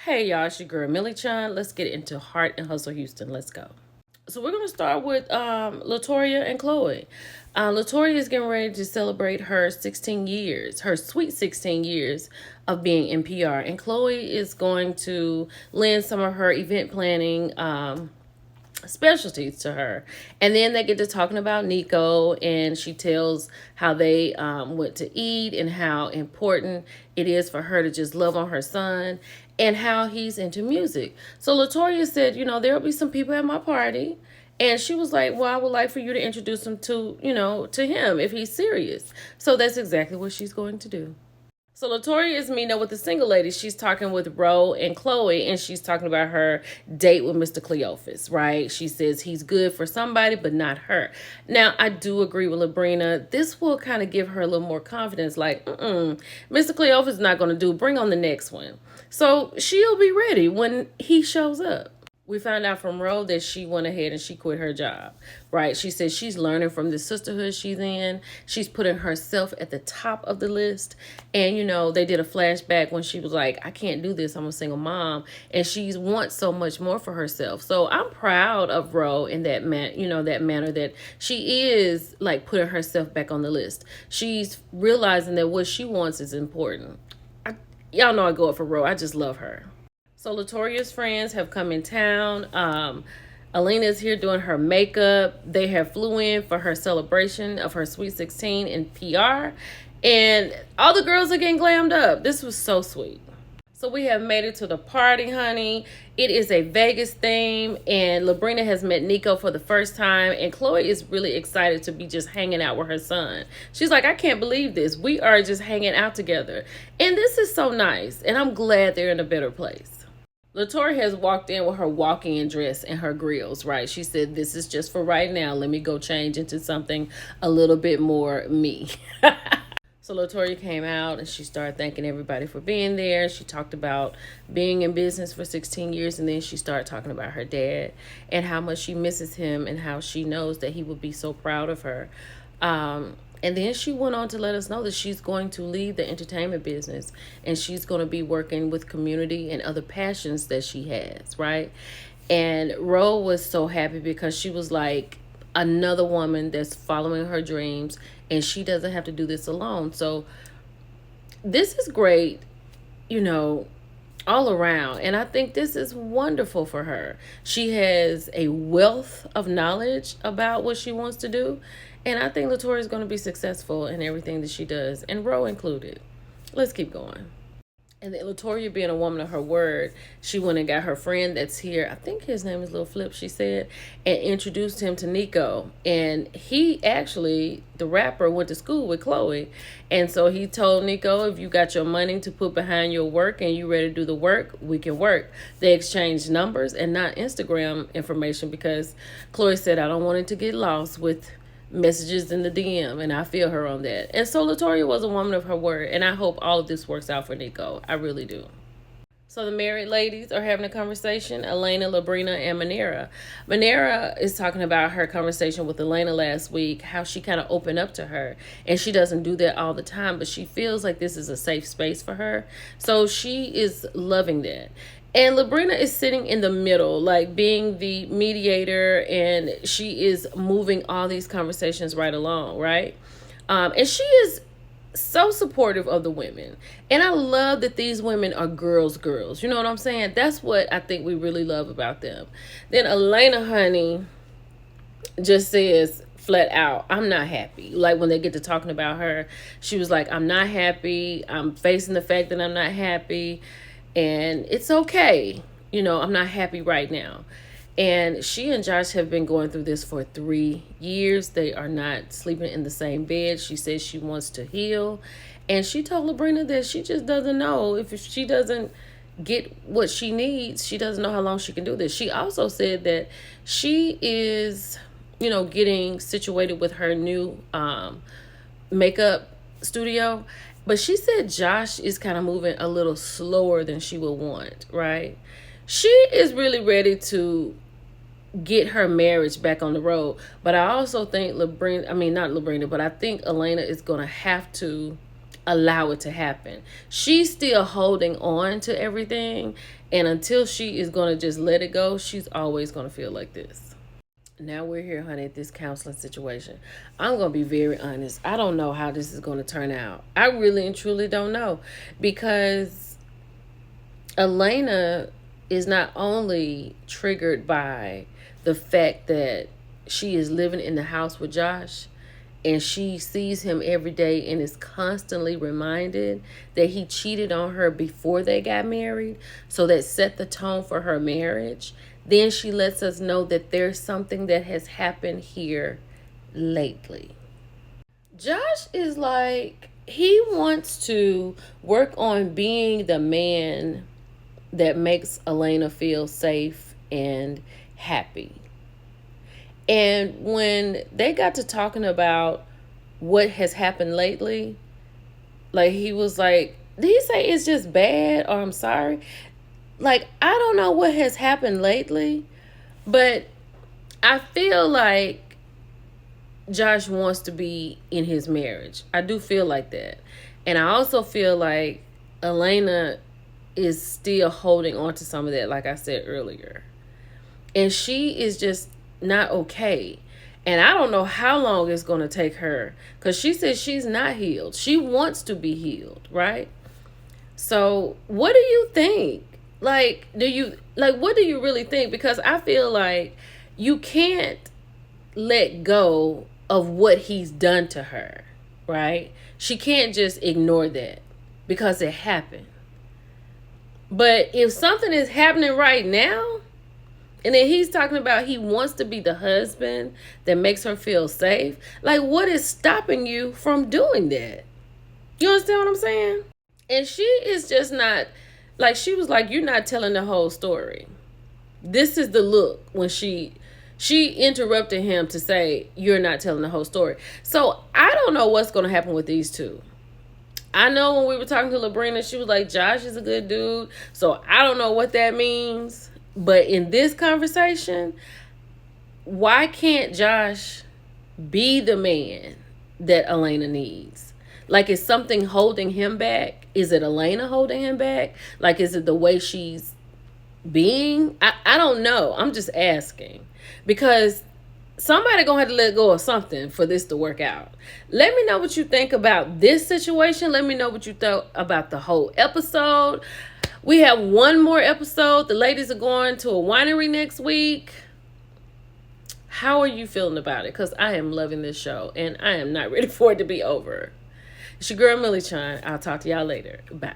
Hey y'all, it's your girl Millie Chan. Let's get into Heart and Hustle Houston. Let's go. So we're gonna start with Latoria and Chloe. Latoria is getting ready to celebrate her 16 years, her sweet 16 years of being in PR, and Chloe is going to lend some of her event planning specialties to her. And then they get to talking about Nico, and she tells how they went to eat and how important it is for her to just love on her son and how he's into music. So Latoya said, there'll be some people at my party. And she was like, well, I would like for you to introduce him to him if he's serious. So that's exactly what she's going to do. So Latoria is meeting up with the single lady. She's talking with Ro and Chloe, and she's talking about her date with Mr. Cleophas, right? She says he's good for somebody, but not her. Now, I do agree with Labrina. This will kind of give her a little more confidence, like, Mr. Cleophas is not going to do. Bring on the next one. So she'll be ready when he shows up. We found out from Ro that she went ahead and she quit her job, right? She said she's learning from the sisterhood she's in. She's putting herself at the top of the list. And, they did a flashback when she was like, I can't do this. I'm a single mom. And she wants so much more for herself. So I'm proud of Ro in that that manner that she is like putting herself back on the list. She's realizing that what she wants is important. Y'all know I go up for Ro. I just love her. So Latoria's friends have come in town. Alina is here doing her makeup. They have flew in for her celebration of her Sweet 16 in PR. And all the girls are getting glammed up. This was so sweet. So we have made it to the party, honey. It is a Vegas theme, and Labrina has met Nico for the first time, and Chloe is really excited to be just hanging out with her son. She's like, I can't believe this. We are just hanging out together. And this is so nice, and I'm glad they're in a better place. Latoria has walked in with her walk-in dress and her grills, right? She said, this is just for right now. Let me go change into something a little bit more me. So Latoria came out and she started thanking everybody for being there. She talked about being in business for 16 years, and then she started talking about her dad and how much she misses him and how she knows that he would be so proud of her. And then she went on to let us know that she's going to leave the entertainment business and she's going to be working with community and other passions that she has, right? And Ro was so happy because she was like another woman that's following her dreams and she doesn't have to do this alone. So this is great, all around. And I think this is wonderful for her. She has a wealth of knowledge about what she wants to do. And I think Latoria is going to be successful in everything that she does, and Ro included. Let's keep going. And then Latoria, being a woman of her word, she went and got her friend that's here. I think his name is Lil Flip, she said, and introduced him to Nico. And he actually, the rapper, went to school with Chloe. And so he told Nico, if you got your money to put behind your work and you ready to do the work, we can work. They exchanged numbers and not Instagram information because Chloe said, I don't want it to get lost with messages in the DM, and I feel her on that. And so Latoria was a woman of her word, and I hope all of this works out for Nico. I really do. So the married ladies are having a conversation, Elena, Labrina, and Manera. Manera is talking about her conversation with Elena last week, how she kind of opened up to her. And she doesn't do that all the time, but she feels like this is a safe space for her. So she is loving that. And Labrina is sitting in the middle, like being the mediator, and she is moving all these conversations right along, right? And she is so supportive of the women. And I love that these women are girls. You know what I'm saying? That's what I think we really love about them. Then Elena, honey, just says flat out, I'm not happy. Like when they get to talking about her, she was like, I'm not happy. I'm facing the fact that I'm not happy. And it's okay. I'm not happy right now. And she and Josh have been going through this for 3 years. They are not sleeping in the same bed. She says she wants to heal. And she told Labrina that she just doesn't know if she doesn't get what she needs, she doesn't know how long she can do this. She also said that she is, getting situated with her new makeup studio. But she said Josh is kind of moving a little slower than she would want, right? She is really ready to get her marriage back on the road. But I also think not Labrina, but I think Elena is going to have to allow it to happen. She's still holding on to everything, and until she is going to just let it go, she's always going to feel like this. Now we're here, honey, at this counseling situation. I'm going to be very honest. I don't know how this is going to turn out. I really and truly don't know, because Elena is not only triggered by the fact that she is living in the house with Josh, and she sees him every day and is constantly reminded that he cheated on her before they got married. So that set the tone for her marriage. Then she lets us know that there's something that has happened here lately. Josh is like, he wants to work on being the man that makes Elena feel safe and happy. And when they got to talking about what has happened lately, like, he was like, did he say it's just bad, or I'm sorry? Like, I don't know what has happened lately, but I feel like Josh wants to be in his marriage. I do feel like that. And I also feel like Elena is still holding on to some of that, like I said earlier. And she is just not okay. And I don't know how long it's going to take her, because she says she's not healed. She wants to be healed, right? So what do you think? What do you really think? Because I feel like you can't let go of what he's done to her, right? She can't just ignore that because it happened. But if something is happening right now, and then he's talking about he wants to be the husband that makes her feel safe, like, what is stopping you from doing that? You understand what I'm saying? And she is just not, like, she was like, you're not telling the whole story. This is the look when she interrupted him to say, you're not telling the whole story. So I don't know what's going to happen with these two. I know when we were talking to Labrina, she was like, Josh is a good dude. So I don't know what that means. But in this conversation, why can't Josh be the man that Elena needs? Like, is something holding him back? Is it Elena holding him back? Like, is it the way she's being? I don't know. I'm just asking. Because somebody gonna have to let go of something for this to work out. Let me know what you think about this situation. Let me know what you thought about the whole episode. We have one more episode. The ladies are going to a winery next week. How are you feeling about it? Because I am loving this show, and I am not ready for it to be over. It's your girl, Millie Chun. I'll talk to y'all later. Bye.